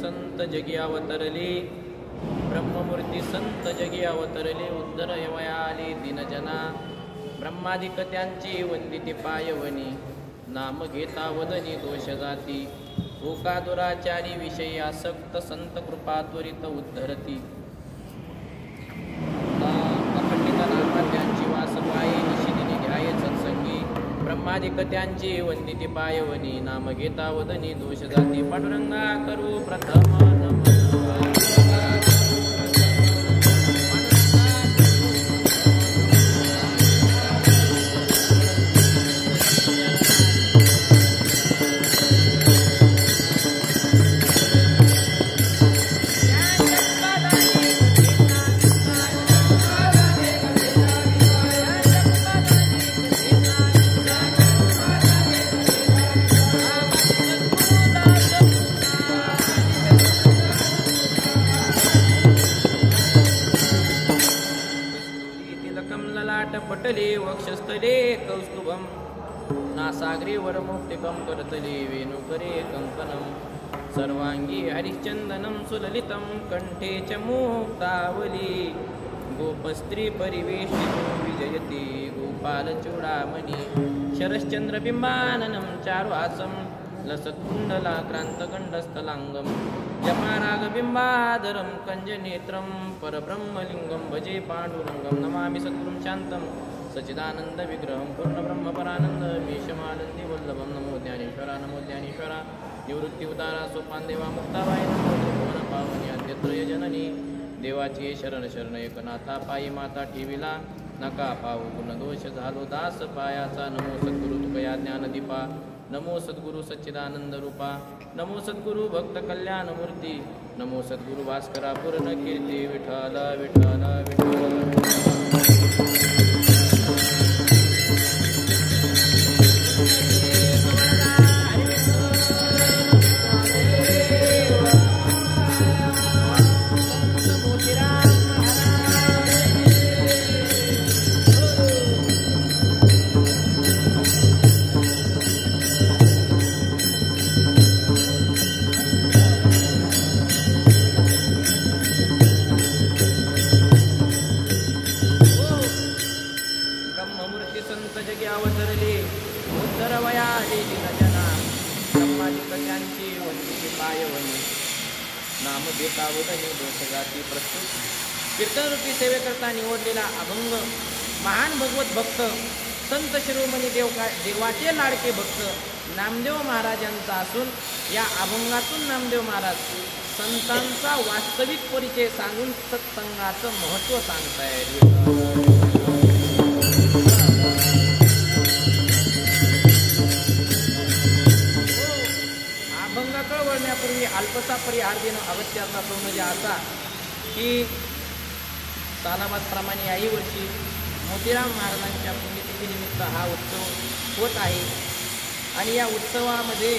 संत जगी अवतरले, ब्रह्ममूर्ती संत जगी अवतरले, उद्धरवया आले दिनजना, ब्रह्मादिक त्यांची वंदिते पायवनी, नाम घेता वदनी दोष जाती, ओका दुराचारी विषयी आसक्त संत कृपा त्वरित उद्धरती, अखंडित नामा त्यांची वास पाये निशिदिनी ध्याये सत्संगी, ब्रह्मादिक त्यांची वंदिते पायवनी, नाम घेता वदनी दोष जाती, पांडुरंगा करू प्रथम नमन. पटले वक्षस्थले कौस्तुभम, नासाग्रे वरमुक्तिकं करतले वेणुकरे कंकणं, सर्वांगी हरिश्चंदनं सुललितं कंठे च मुक्तावली, गोपस्त्री परिवेशितो विजयति गोपालचूडामणि, शरश्चंद्रबिंबाननं चारुहासं लसत्कुण्डलाक्रान्तगण्डस्थलाङ्गं, जपारागबिंबाधरं कंजनेत्रं परब्रह्मलिङ्गं भजे पाण्डुरङ्गं, नमामि सद्गुरुं शान्तं सच्चिदानन्दविग्रहं पूर्णब्रह्मपरानन्द मेषमानन्दी वल्लभं, नमो ज्ञानेश्वरा निवृत्ति उदारा सोपान देवा मुक्ताबाई, नमो त्रिभुवन पावनी आद्यत्रय जननी, देवाची शरण शरण एकनाथा, पायी माता ठेविला नका पाहू गुणदोष झालो दास पायाचा, नमो सद्गुरु तुकया ज्ञानदीपा, नमो सद्गुरु सच्चिदानंद रूपा, नमो सद्गुरु भक्त कल्याण मूर्ती, नमो सद्गुरु भास्करा पूर्ण कीर्ती, विठ्ठल विठ्ठल विठ्ठल. नाम बेतावदनी दोषगाती प्रस्तुत कीर्तन रूपी सेवेकरता निवडलेला अभंग महान भगवत भक्त संत शिरोमणी देवाचे लाडके भक्त नामदेव महाराजांचा असून या अभंगातून नामदेव महाराज संतांचा वास्तविक परिचय सांगून सत्संगाचं महत्त्व सांगतायत. अभंगाकडे वळण्यापूर्वी अल्पसा परिहार देणं अगत्याचा तो म्हणजे असा की सालाबादप्रमाणे याही वर्षी मोतीराम महाराजांच्या पुण्यतिथीनिमित्त हा उत्सव होत आहे आणि या उत्सवामध्ये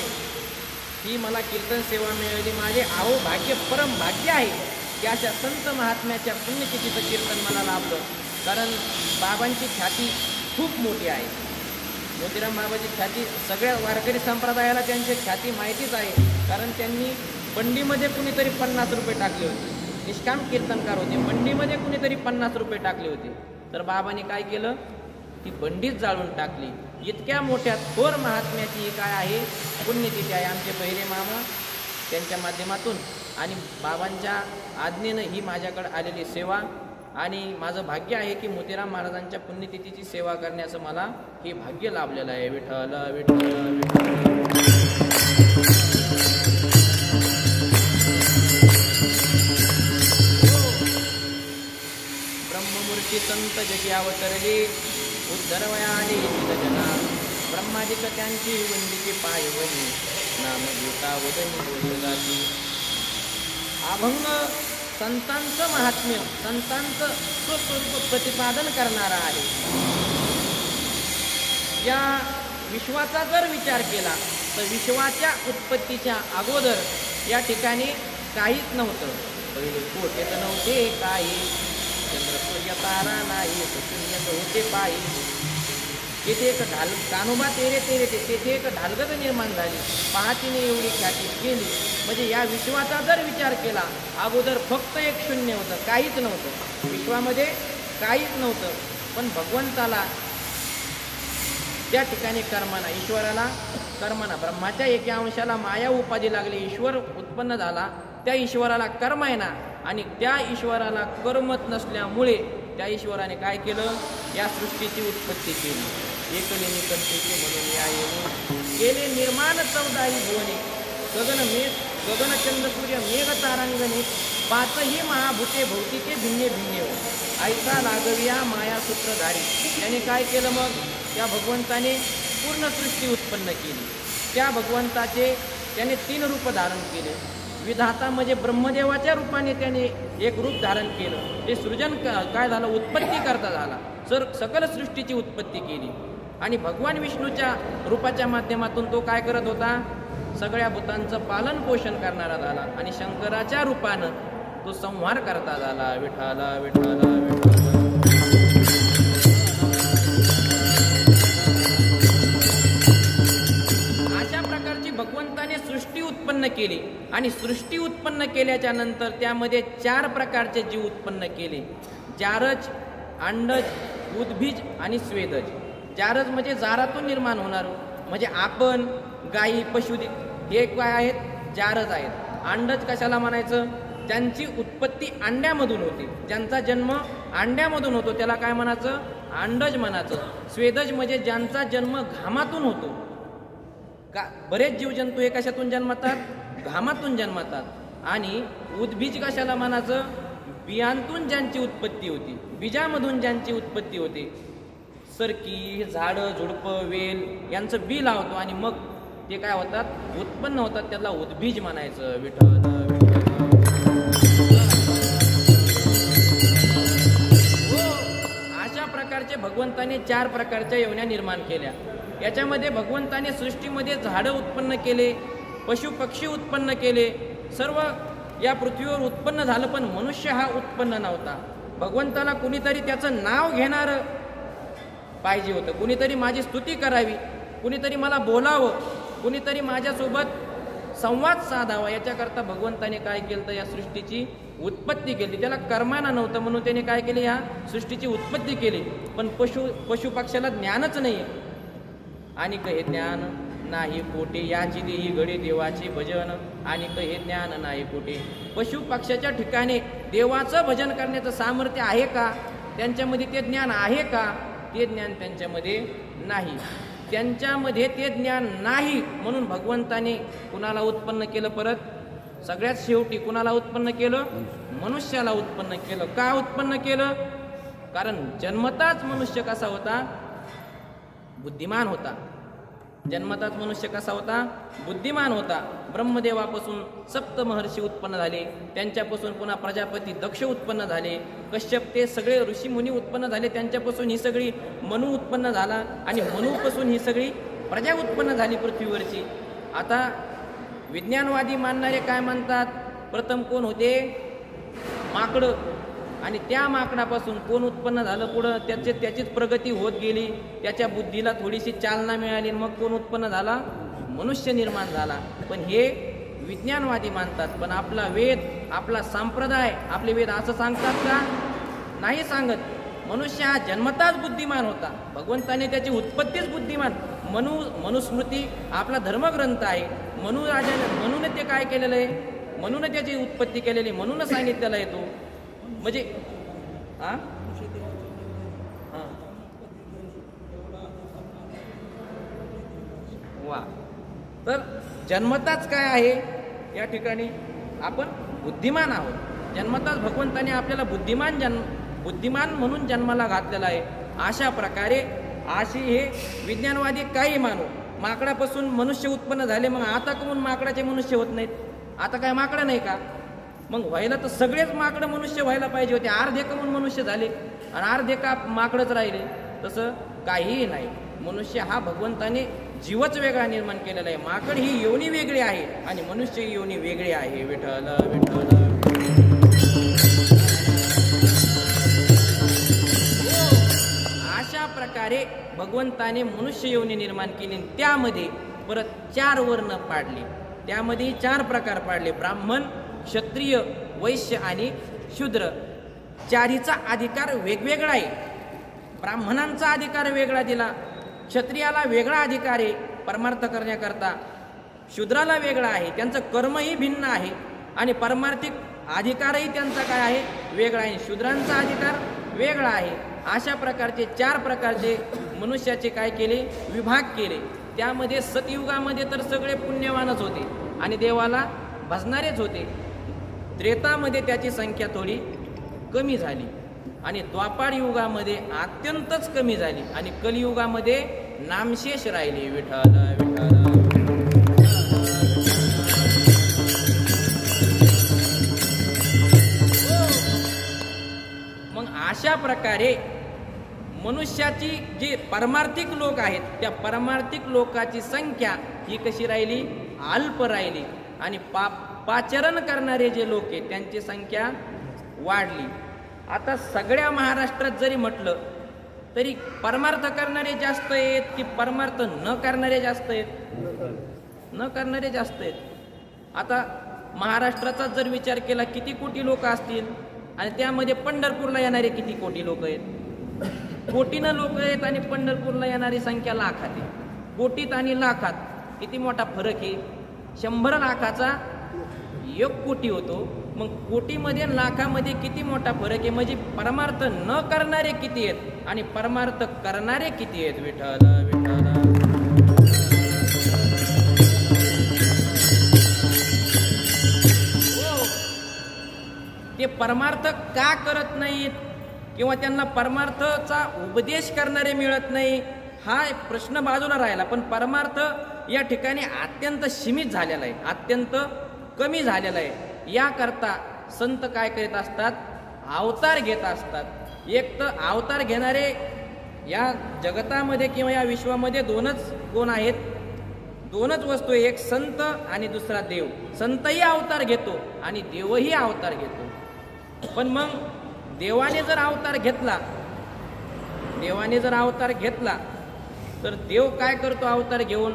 ही मला कीर्तन सेवा मिळाली. माझे आहो भाग्य परम भाग्य आहे की अशा संत महात्म्याच्या पुण्यतिथीचं कीर्तन मला लाभलं. कारण बाबांची ख्याती खूप मोठी आहे. मोतीराम बाबाची ख्याती सगळ्या वारकरी संप्रदायाला त्यांची ख्याती माहितीच आहे. कारण त्यांनी बंडीमध्ये कुणीतरी 50 रुपये टाकले होते. निष्काम कीर्तनकार होते. बंडीमध्ये कुणीतरी 50 रुपये टाकले होते. तर बाबांनी काय केलं, ती बंडीच जाळून टाकली. इतक्या मोठ्या थोर महात्म्याची ही काय आहे पुण्यतिथी आहे. आमचे पहिले मामा त्यांच्या माध्यमातून आणि बाबांच्या आज्ञेनं ही माझ्याकडे आलेली सेवा आणि माझं भाग्य आहे की मोतीराम महाराजांच्या पुण्यतिथीची सेवा करण्याचं मला हे भाग्य लाभलेलं आहे. विठ्ठल विठ्ठल विठ्ठल. ब्रह्ममूर्ती संत जगी अवतरले, उद्धरवयाने जना, ब्रह्मादिक त्यांची वंदिके पायवनी, नाम घेता वदनी दोषगाती. अभंग संतांचं महात्म्य, संतांचं स्वस्वरूप प्रतिपादन करणारा आहे. या विश्वाचा जर विचार केला तर विश्वाच्या उत्पत्तीच्या अगोदर या ठिकाणी काहीच नव्हतं. पहिले कोठे तर नव्हते काही, चंद्र सूर्य तारा नाही, शून्य होते पायी. तेथे एक कानोबा तेरे तेरे तेथे एक ढालगत निर्माण झाली, पहातीने एवढी ख्याती केली. म्हणजे या विश्वाचा जर विचार केला, अगोदर फक्त एक शून्य होतं, काहीच नव्हतं, विश्वामध्ये काहीच नव्हतं. पण भगवंताला त्या ठिकाणी कर्मना, ईश्वराला कर्मना, ब्रह्माच्या एका अंशाला माया उपाधी लागली, ईश्वर उत्पन्न झाला, त्या ईश्वराला कर्म आहे ना, आणि त्या ईश्वराला कर्मच नसल्यामुळे त्या ईश्वराने काय केलं, या सृष्टीची उत्पत्ती केली. एकले निकंतेचे म्हणून या येणे केले निर्माण 14 भुवने, गगन चंद्र सूर्य मेघ तारांगणे, 5ही महाभूते भौतिके भिन्ने भिन्ने हो, ऐसा लागविया माया सूत्रधारी. त्याने काय केलं मग, त्या भगवंताने पूर्ण सृष्टी उत्पन्न केली. त्या भगवंताचे त्याने 3 रूप धारण केले. विधाता म्हणजे ब्रह्मदेवाच्या रूपाने त्याने एक रूप धारण केलं, ते सृजन काय झालं, उत्पत्ती करता झाला, सकल सृष्टीची उत्पत्ती केली. आणि भगवान विष्णूच्या रूपाच्या माध्यमातून तो काय करत होता, सगळ्या भूतांचं पालन पोषण करणारा झाला. आणि शंकराच्या रूपानं तो संहार करता झाला. विठाला विठाला विठाला. अशा प्रकारची भगवंताने सृष्टी उत्पन्न केली. आणि सृष्टी उत्पन्न केल्याच्या नंतर त्यामध्ये 4 प्रकारचे जीव उत्पन्न केले, जारज, अंडज, उद्भिज आणि स्वेदज. जारज म्हणजे जारातून निर्माण होणार, म्हणजे आपण, गायी, पशु, हे काय आहेत, जारज आहेत. अंडज कशाला म्हणायचं, ज्यांची उत्पत्ती अंड्यामधून होते, ज्यांचा जन्म अंड्यामधून होतो, त्याला काय म्हणायचं, अंडज म्हणायचं. स्वेदज म्हणजे ज्यांचा जन्म घामातून होतो. बरेच जीवजंतू हे कशातून जन्मतात, घामातून जन्मतात. आणि उद्बीज कशाला म्हणायचं, बियांतून ज्यांची उत्पत्ती होती, बीजामधून ज्यांची उत्पत्ती होते. सरकी, झाडं, झुडपं, वेल यांचं बी लावतो आणि मग ते काय होतात, उत्पन्न होतात, त्याला उद्बीज म्हणायचं. विठ्ठल अशा प्रकारचे भगवंताने 4 प्रकारच्या योन्या निर्माण केल्या. याच्यामध्ये भगवंताने सृष्टीमध्ये झाडं उत्पन्न केले, पशु पक्षी उत्पन्न केले, सर्व या पृथ्वीवर उत्पन्न झालं. पण मनुष्य हा उत्पन्न नव्हता. भगवंताला कुणीतरी त्याचं नाव घेणारं पाहिजे होतं, कुणीतरी माझी स्तुती करावी, कुणीतरी मला बोलावं, कुणीतरी माझ्यासोबत संवाद साधावा. याच्याकरता भगवंताने काय केलं तर या सृष्टीची उत्पत्ती केली. त्याला कर्माना नव्हतं म्हणून त्याने काय केले, या सृष्टीची उत्पत्ती केली. पण पशु पक्षाला ज्ञानच नाही. आणि हे ज्ञान नाही कोटे, याची देही घडी देवाचे भजन. आणि हे ज्ञान नाही कोटे. पशु पक्षाच्या ठिकाणी देवाचं भजन करण्याचं सामर्थ्य आहे का, त्यांच्यामध्ये ते ज्ञान आहे का, ते ज्ञान त्यांच्यामध्ये नाही. त्यांच्यामध्ये ते ज्ञान नाही म्हणून भगवंताने कुणाला उत्पन्न केलं, परत सगळ्यात शेवटी कुणाला उत्पन्न केलं, मनुष्याला उत्पन्न केलं. का उत्पन्न केलं, कारण जन्मताच मनुष्य कसा होता, बुद्धिमान होता. जन्मताच मनुष्य कसा होता, बुद्धिमान होता. ब्रह्मदेवापासून 7 महर्षी उत्पन्न झाले, त्यांच्यापासून पुन्हा प्रजापती दक्ष उत्पन्न झाले, कश्यप, ते सगळे ऋषीमुनी उत्पन्न झाले, त्यांच्यापासून ही सगळी मनु उत्पन्न झाला. आणि मनुपासून ही सगळी प्रजा उत्पन्न झाली पृथ्वीवरची. आता विज्ञानवादी मानणारे काय म्हणतात, प्रथम कोण होते, माकडं. आणि त्या माकडापासून कोण उत्पन्न झालं, पुढं त्याचीच प्रगती होत गेली, त्याच्या बुद्धीला थोडीशी चालना मिळाली, मग कोण उत्पन्न झाला, मनुष्य निर्माण झाला. पण हे विज्ञानवादी मानतात. पण आपला वेद, आपला संप्रदाय, आपले वेद असं सांगतात का, नाही सांगत. मनुष्य हा जन्मताच बुद्धिमान होता, भगवंताने त्याची उत्पत्तीच बुद्धिमान. मनुस्मृती आपला धर्मग्रंथ आहे. म्हणून ते काय केलेलं आहे, म्हणून त्याची उत्पत्ती केलेली, म्हणून सांगितलेला आहे तो. म्हणजे वा, तर जन्मताच काय आहे, या ठिकाणी आपण बुद्धिमान आहोत. जन्मताच भगवंताने आपल्याला बुद्धिमान म्हणून जन्माला घातलेला आहे. अशा प्रकारे अशी हे विज्ञानवादी काही मानू, माकडापासून मनुष्य उत्पन्न झाले, मग आता कोण माकडाचे मनुष्य होत नाहीत, आता काय माकडं नाही का, मग व्हायला तर सगळेच माकडं मनुष्य व्हायला पाहिजे होते. अर्धे का म्हणून मनुष्य झाले आणि अर्धे का माकडच राहिले, तसं काहीही नाही. मनुष्य हा भगवंताने जीवच वेगळा निर्माण केलेला आहे. माकड ही योनी वेगळी आहे आणि मनुष्य ही योनी वेगळी आहे. विठ्ठल विठ्ठल. अशा प्रकारे प्रकारे भगवंताने मनुष्य योनी निर्माण केली. त्यामध्ये परत 4 वर्ण पाडले. त्यामध्ये 4 प्रकार पाडले: ब्राह्मण, क्षत्रिय, वैश्य आणि शूद्र. 4हीचा अधिकार वेगवेगळा आहे. ब्राह्मणांचा अधिकार वेगळा दिला, क्षत्रियाला वेगळा अधिकार आहे परमार्थ करण्याकरता, शूद्राला वेगळा आहे, त्यांचं कर्मही भिन्न आहे आणि परमार्थिक अधिकारही त्यांचा काय आहे, वेगळा आहे. शूद्रांचा अधिकार वेगळा आहे. अशा प्रकारचे 4 प्रकारचे मनुष्याचे काय केले, विभाग केले. त्यामध्ये सतयुगामध्ये तर सगळे पुण्यवानच होते आणि देवाला भजणारेच होते. त्रेतामध्ये त्याची संख्या थोडी कमी झाली आणि द्वापार युगामध्ये अत्यंतच कमी झाली आणि कलियुगामध्ये नामशेष राहिले. विठ्ठल विठ्ठल. मग अशा प्रकारे मनुष्याची जी परमार्थिक लोक आहेत त्या परमार्थिक लोकाची संख्या ही कशी राहिली, अल्प राहिली आणि पाचरण करणारे जे लोक आहेत त्यांची संख्या वाढली. आता सगळ्या महाराष्ट्रात जरी म्हटलं तरी परमार्थ करणारे जास्त आहेत की परमार्थ न करणारे जास्त आहेत? न करणारे जास्त आहेत. आता महाराष्ट्राचा जर विचार केला किती कोटी लोक असतील आणि त्यामध्ये पंढरपूरला येणारे किती कोटी लोक आहेत? कोटीनं लोक आहेत आणि पंढरपूरला येणारी संख्या लाखात आहे. कोटीत आणि लाखात किती मोठा फरक आहे. 100 लाखाचा 1 कोटी होतो. मग कोटीमध्ये लाखामध्ये किती मोठा फरक आहे. म्हणजे परमार्थ न करणारे किती आहेत आणि परमार्थ करणारे किती आहेत. विठ्ठल विठ्ठल. ते परमार्थ का करत नाहीत किंवा त्यांना परमार्थाचा उपदेश करणारे मिळत नाही हा एक प्रश्न बाजूला राहिला. पण परमार्थ या ठिकाणी अत्यंत सीमित झालेला आहे, अत्यंत कमी झालेला आहे. याकरता संत काय करीत असतात, अवतार घेत असतात. एक तर अवतार घेणारे या जगतामध्ये किंवा या विश्वामध्ये 2च कोण आहेत, 2च वस्तू आहे. एक संत आणि दुसरा देव. संतही अवतार घेतो आणि देवही अवतार घेतो. पण मग देवाने जर अवतार घेतला तर देव काय करतो अवतार घेऊन,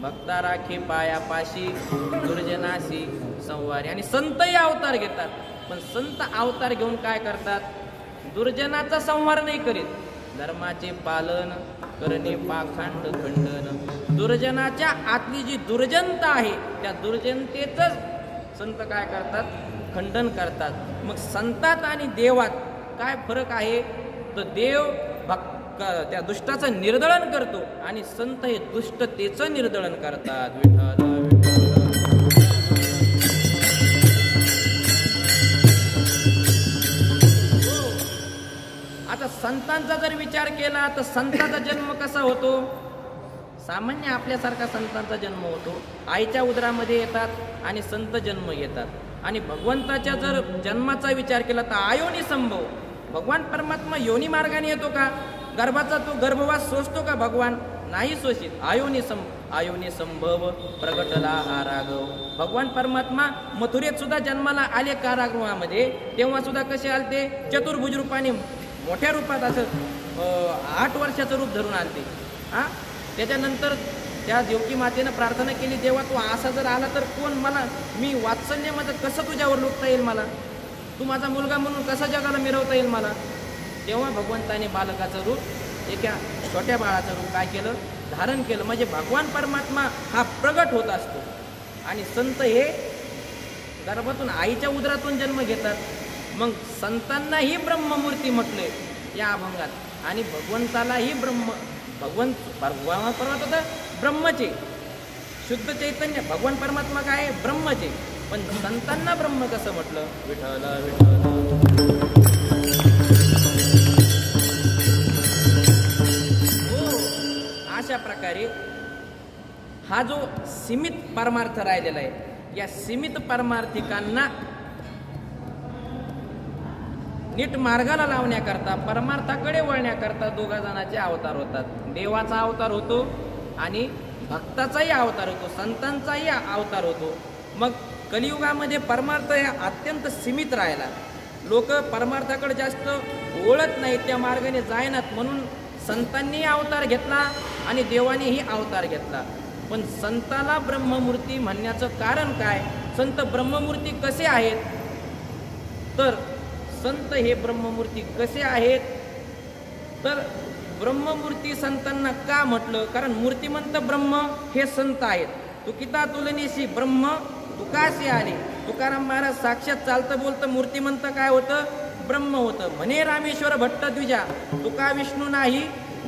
भक्ता राखी पायापाशी दुर्जनाशी संवारी. आणि संतही अवतार घेतात. पण संत अवतार घेऊन काय करतात, दुर्जनाचा संहार नाही करीत, धर्माचे पालन करणे पाखंड खंडन. दुर्जनाच्या आतली जी दुर्जनता आहे त्या दुर्जनतेच संत काय करतात, खंडन करतात. मग संतात आणि देवात काय फरक आहे, तर देव त्या दुष्टाचं निर्दळन करतो आणि संत हे दुष्टतेचं निर्दळन करतात. विठ्ठल आता संतांचा जर विचार केला तर संतांचा जन्म कसा होतो, सामान्य आपल्यासारखा संतांचा जन्म होतो. आईच्या उदरामध्ये येतात आणि संत जन्म घेतात. आणि भगवंताच्या जर जन्माचा विचार केला तर आयोनी संभव, भगवान परमात्मा योनी मार्गाने येतो का, गर्भाचा तो गर्भवास सोसतो का भगवान, नाही सोसित. आयोनी संभव प्रगटला हा राघव. भगवान परमात्मा मथुरेत सुद्धा जन्माला आले कारागृहामध्ये, तेव्हा सुद्धा कसे आलते, चतुर्भुज रूपाने मोठ्या रूपात असं 8 वर्षाचं रूप धरून आलते. त्याच्यानंतर त्या देवकी मातेनं प्रार्थना केली, देवा तू असा जर आला तर कोण मला, मी वात्सल्यमध्ये कसं तुझ्यावर लुटता येईल, मला तू माझा मुलगा म्हणून कसं जगाला मिरवता येईल मला. तेव्हा भगवंताने बालकाचं रूप, एका छोट्या बाळाचं रूप काय केलं, धारण केलं. म्हणजे भगवान परमात्मा हा प्रगट होत असतो. आणि संत हे गर्भातून आईच्या उदरातून जन्म घेतात. मग संतांनाही ब्रह्ममूर्ती म्हटले या अभंगात आणि भगवंतालाही भगवान परमात्मा ब्रह्मचे, शुद्ध चैतन्य भगवान परमात्मा काय ब्रह्मचे. पण संतांना ब्रह्म कसं म्हटलं, विठ्ठल विठ्ठल. अशा प्रकारे हा जो सीमित परमार्थ राहिलेला आहे, या सीमित परमार्थिकांना नीट मार्गाला लावण्याकरता, परमार्थाकडे वळण्याकरता 2 जणांचे अवतार होतात. देवाचा अवतार होतो आणि भक्ताचाही अवतार होतो, संतांचाही अवतार होतो. मग कलियुगामध्ये परमार्थ हे अत्यंत सीमित राहिला. लोक परमार्थाकडे जास्त वळत नाहीत, त्या मार्गाने जायनात. म्हणून संतांनीही अवतार घेतला आणि देवानेही अवतार घेतला. पण संताला ब्रह्ममूर्ती म्हणण्याचं कारण काय? संत ब्रह्ममूर्ती कसे आहेत? तर संत हे ब्रह्ममूर्ती कसे आहेत? तर ब्रह्ममूर्ती संतांना का म्हटलं? कारण मूर्तिमंत ब्रह्म हे संत आहेत. तुकिता तुलनेशी ब्रह्म तुकासे आले. तुकाराम महाराज साक्षात चालतं बोलतं मूर्तिमंत काय होतं? ब्रह्म होतं. म्हणे रामेश्वर भट्ट द्विजा, तुका विष्णू नाही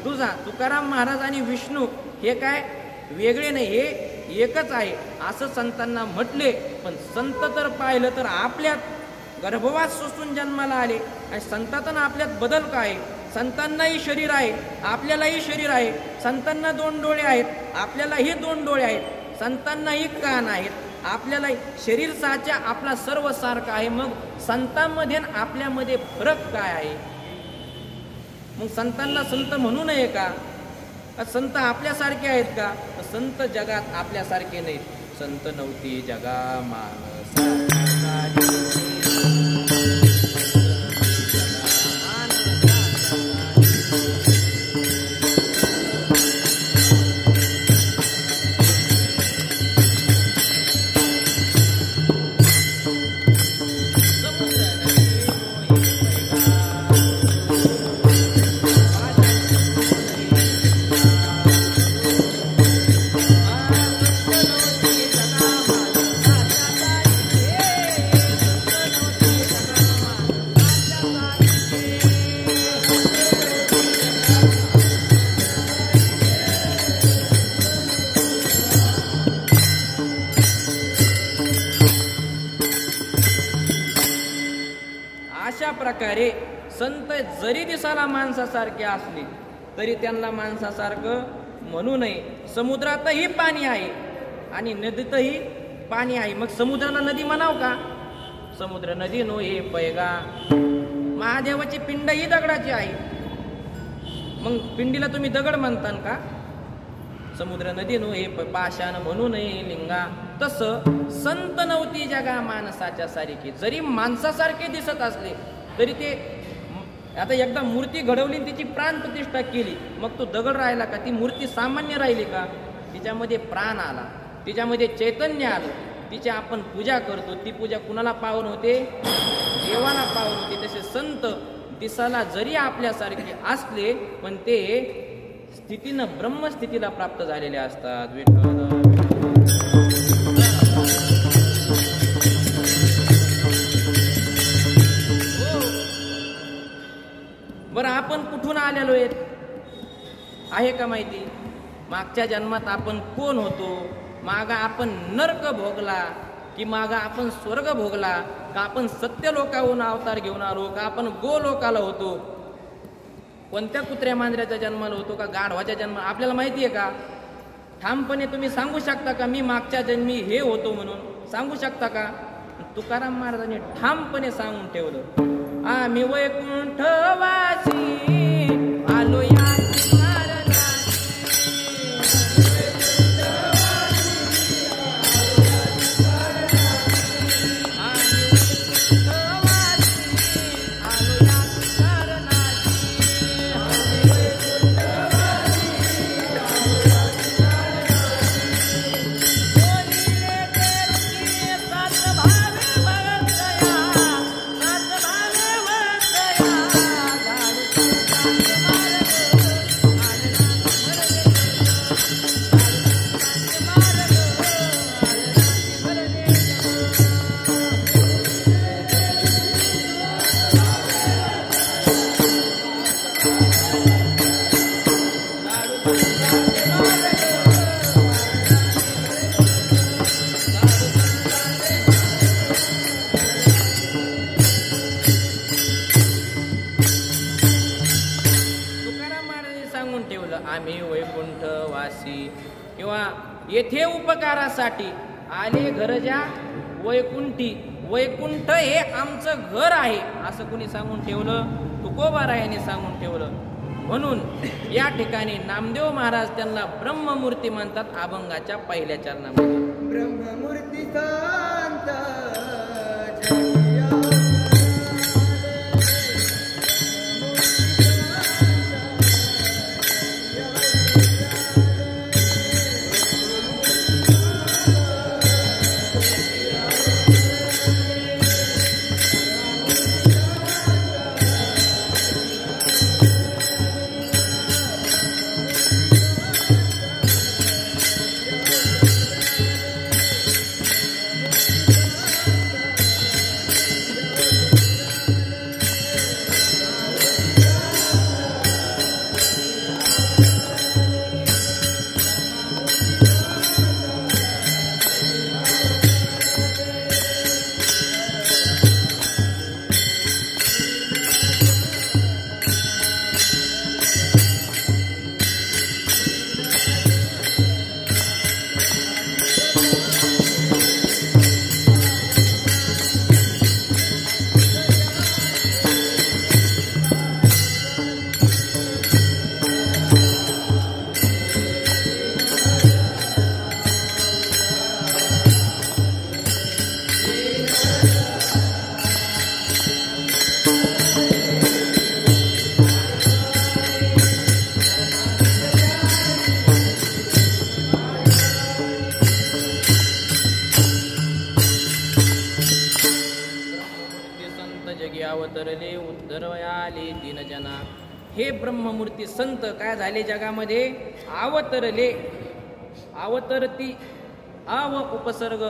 तुझा. तुकाराम महाराज आणि विष्णू हे काय वेगळे नाही, हे एकच आहे असं संतांना म्हटले. पण संत तर पाहिलं तर आपल्यात गर्भवास सोसून जन्माला आले आणि संतांना आपल्यात बदल काय? संतांनाही शरीर आहे, आपल्यालाही शरीर आहे. संतांना 2 डोळे आहेत, आपल्यालाही 2 डोळे आहेत. संतांनाही कान आहेत, आपल्यालाही. शरीर साचा आपला सर्व सारखा आहे. मग संतांमध्ये आपल्यामध्ये फरक काय आहे? मग संतांना संत म्हणू नये का? संत आपल्यासारखे आहेत का? संत जगात आपल्यासारखे नाहीत. संत नव्हती जगा मानसा. प्रकारे संत जरी दिसायला माणसासारखे असले तरी त्यांना माणसासारखं म्हणू नये. समुद्रातही पाणी आहे आणि नदीतही पाणी आहे. मग समुद्राला नदी म्हणाव का? समुद्र नदी नो हे पैगा. महादेवाची पिंड ही दगडाची आहे. मग पिंडीला तुम्ही दगड म्हणतान का? समुद्र नदी नो हे पाषाण म्हणू नये लिंगा. तसं संत नव्हती जगा माणसाच्या सारखी. जरी माणसासारखे दिसत असले तरी ते आता एकदा मूर्ती घडवली तिची प्राण प्रतिष्ठा केली, मग तो दगड राहिला का? ती मूर्ती सामान्य राहिली का? तिच्यामध्ये प्राण आला, तिच्यामध्ये चैतन्य आलं, तिची आपण पूजा करतो. ती पूजा कुणाला पावन होते? देवाला पावन होते. तसे संत दिसाला जरी आपल्यासारखे असले पण ते स्थितीनं ब्रह्मस्थितीला प्राप्त झालेले असतात. विठ्ठल बरं, आपण कुठून आलेलो आहे का माहिती? मागच्या जन्मात आपण कोण होतो? मागा आपण नरक भोगला की मागा आपण स्वर्ग भोगला? का आपण सत्य लोकाहून अवतार घेऊन आलो? का आपण गो लोकाला होतो? कोणत्या कुत्र्या मांजऱ्याच्या जन्माला होतो? का गाढवाच्या जन्म? आपल्याला माहिती आहे का? ठामपणे तुम्ही सांगू शकता का मी मागच्या जन्मी हे होतो म्हणून? सांगू शकता का? तुकाराम महाराजांनी ठामपणे सांगून ठेवलं, आम्ही वैकुंठवासी आलो या आम्ही वैकुंठवासी किंवा येथे उपकारासाठी आले घरच्या वैकुंठी. वैकुंठ हे आमचं घर आहे असं कुणी सांगून ठेवलं? तुकोबारायाने सांगून ठेवलं. म्हणून या ठिकाणी नामदेव महाराज त्यांना ब्रह्ममूर्ती म्हणतात. अभंगाच्या पहिल्या चरणामध्ये ब्रह्ममूर्ती शांत अवतरले उद्धरयाले दीनजना. हे ब्रह्ममूर्ती संत काय झाले जगामध्ये? अवतरले. अवतरती अव उपसर्ग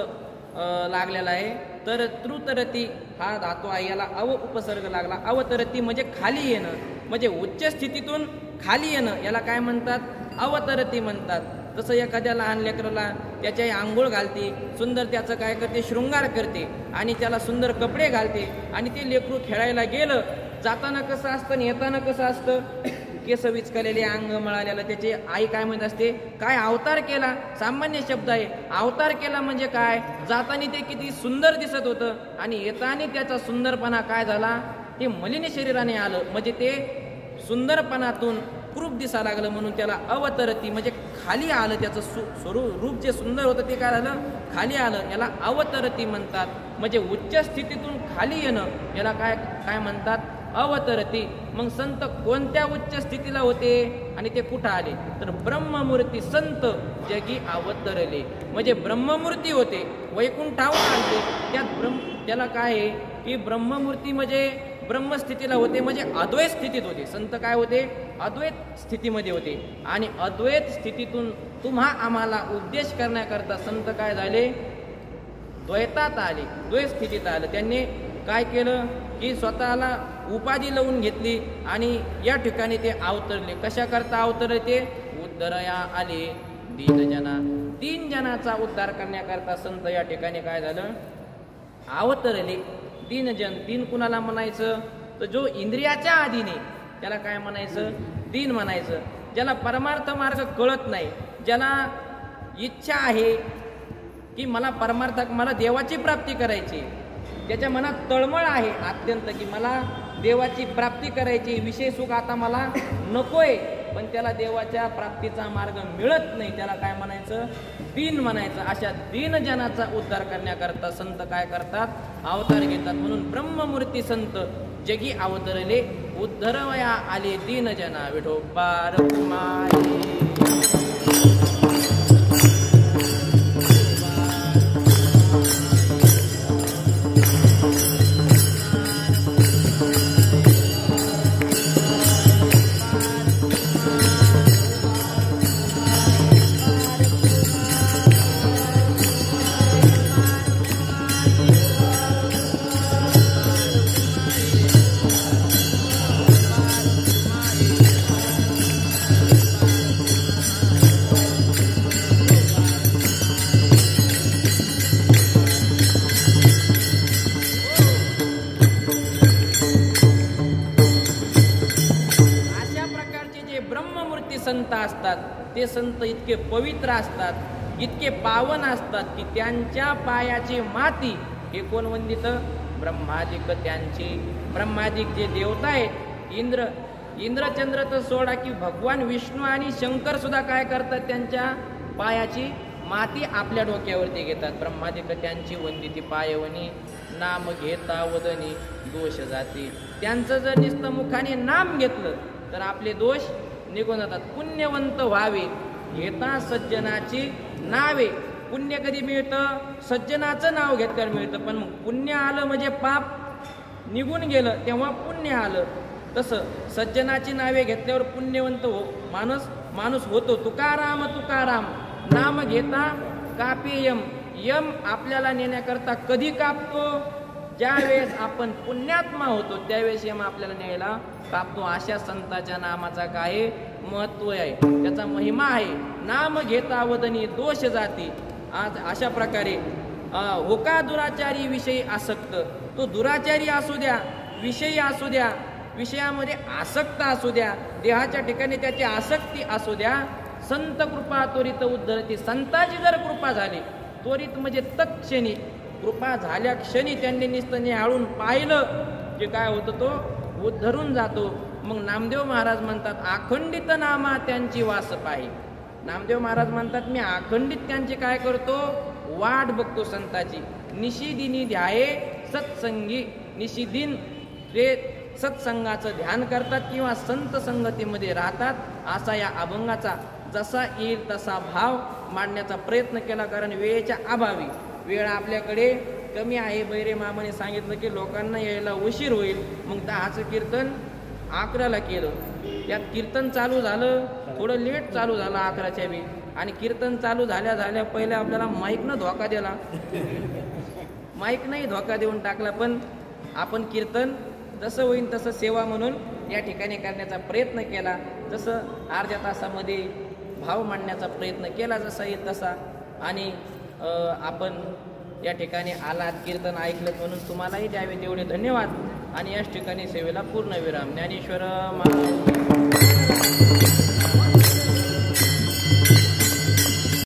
लागलेला आहे, तर तृतरती हा धातू आहे, याला अव उपसर्ग लागला. अवतरती म्हणजे खाली येणं, म्हणजे उच्च स्थितीतून खाली येणं, याला काय म्हणतात? अवतरती म्हणतात. तसं एखाद्या लहान लेकराला त्याच्या आंघोळ घालते, सुंदर त्याचं काय करते? शृंगार करते आणि त्याला सुंदर कपडे घालते. आणि ते लेकरू खेळायला गेलं, जाताना कसं असतं आणि येताना कसं असतं? केस विचकलेले, अंग मळालेलं. त्याची आई काय म्हणत असते? काय अवतार केला. सामान्य शब्द आहे. अवतार केला म्हणजे काय? जाताना ते किती सुंदर दिसत होतं आणि येताना त्याचा सुंदरपणा काय झाला? ते मलिन शरीराने आलं, म्हणजे ते सुंदरपणातून क्रूप दिसा लागलं, म्हणून त्याला अवतरती म्हणजे खाली आलं. त्याचं स्वरूप रूप जे सुंदर होतं ते काय झालं? खाली आलं. याला अवतरती म्हणतात. म्हणजे उच्च स्थितीतून खाली येणं, याला काय काय म्हणतात? अवतरती. मग संत कोणत्या उच्च स्थितीला होते आणि ते कुठं आले? तर ब्रह्ममूर्ती संत जगी अवतरले, म्हणजे ब्रह्ममूर्ती होते, वैकुंठावर आले. त्याला काय आहे की ब्रह्ममूर्ती म्हणजे ब्रह्मस्थितीला होते, म्हणजे अद्वैत स्थितीत होते. संत काय होते? अद्वैत स्थितीमध्ये होते. आणि अद्वैत स्थितीतून तुम्हा आम्हाला उपदेश करण्याकरता संत काय झाले? द्वैतात आले, द्वैत स्थितीत आले. त्यांनी काय केलं की स्वतःला उपाधी लावून घेतली आणि या ठिकाणी ते अवतरले. कशा करता अवतरले ते? उद्धरया आले दीनजना. तीन जनाचा उद्धार करण्याकरता संत या ठिकाणी काय झालं? अवतरले. दीनजन. दीन कुणाला म्हणायचं? तर जो इंद्रियाच्या अधीने, त्याला काय म्हणायचं? दीन म्हणायचं. ज्याला परमार्थ मार्ग कळत नाही, ज्याला इच्छा आहे की मला देवाची प्राप्ती करायची, त्याच्या मनात तळमळ आहे अत्यंत की मला देवाची प्राप्ती करायची, विषय सुख आता मला नकोय, पण त्याला देवाच्या प्राप्तीचा मार्ग मिळत नाही, त्याला काय म्हणायचं? दीन म्हणायचं. अशा दीनजनाचा उद्धार करण्याकरता संत काय करतात? अवतार घेतात. म्हणून ब्रह्ममूर्ती संत जगी अवतरले उद्धरवया आले दीनजना. विठोबा रखुमाई. संत असतात ते संत इतके पवित्र असतात, इतके पावन असतात की त्यांच्या पायाची माती हे कोण वंदित? ब्रह्मादिक. त्यांची ब्रह्मादिक जे देवता आहेत, इंद्रचंद्र तर सोडा की भगवान विष्णू आणि शंकर सुद्धा काय करतात? त्यांच्या पायाची माती आपल्या डोक्यावरती घेतात. ब्रह्मादिक त्यांची वंदिती पायवनी, नाम घेता वदनी दोष जाते. त्यांचं जर नुसतं मुखाने नाम घेतलं तर आपले दोष निघून जातात. पुण्यवंत व्हावे घेता सज्जनाची नावे. पुण्य कधी मिळतं? सज्जनाचं नाव घेतल्यावर मिळतं. पण मग पुण्य आलं म्हणजे पाप निघून गेलं तेव्हा पुण्य आलं. तसं सज्जनाची नावे घेतल्यावर पुण्यवंत माणूस होतो. तुकाराम तुकाराम नाम घेता कापे यम. यम आपल्याला नेण्याकरता कधी कापतो? ज्यावेळेस आपण पुण्यात्मा होतो त्यावेळेस यम आपल्याला न्यायला कापतो. अशा संताच्या नामाचा काय महत्व आहे, त्याचा महिमा आहे. नाम घेता वदनी दोष जाती. आज अशा प्रकारे होका दुराचारी विषयी आसक्त. तो दुराचारी असू द्या, विषयी असू द्या, विषयामध्ये आसक्त असू द्या, देहाच्या ठिकाणी त्याची आसक्ती असू द्या, संत कृपा त्वरित उद्धरती. संताची जर कृपा झाली, त्वरित म्हणजे तत्क्षणी, कृपा झाल्या क्षणी त्यांनी नुसतं निहाळून पाहिलं की काय होतं? तो उद्धरून जातो. मग नामदेव महाराज म्हणतात अखंडित नामा त्यांची वास पाही. नामदेव महाराज म्हणतात मी अखंडित त्यांची काय करतो? वाट बघतो संताची. निशिदिनी ध्याये सत्संगी. निशिदिन ते सत्संगाचं ध्यान करतात किंवा संत संगतीमध्ये राहतात. असा या अभंगाचा जसा येईल तसा भाव मांडण्याचा प्रयत्न केला, कारण वेळेच्या अभावी वेळ आपल्याकडे कमी आहे. बैरे मामाने सांगितलं की लोकांना यायला उशीर होईल, मग 10चं कीर्तन 11ला केलं. यात कीर्तन चालू झालं, थोडं लेट चालू झालं 11च्या बी. आणि कीर्तन चालू झाल्या झाल्या पहिले आपल्याला माईकनं धोका दिला. माईकनंही धोका देऊन टाकला. पण आपण कीर्तन जसं होईल तसं सेवा म्हणून या ठिकाणी करण्याचा प्रयत्न केला. जसं अर्ध्या तासामध्ये भाव मांडण्याचा प्रयत्न केला जसा येईल तसा. आणि आपण या ठिकाणी आलात, कीर्तन ऐकलं म्हणून तुम्हालाही द्यावे तेवढे धन्यवाद. आणि याच ठिकाणी सेवेला पूर्ण विराम. ज्ञानेश्वर महाराज.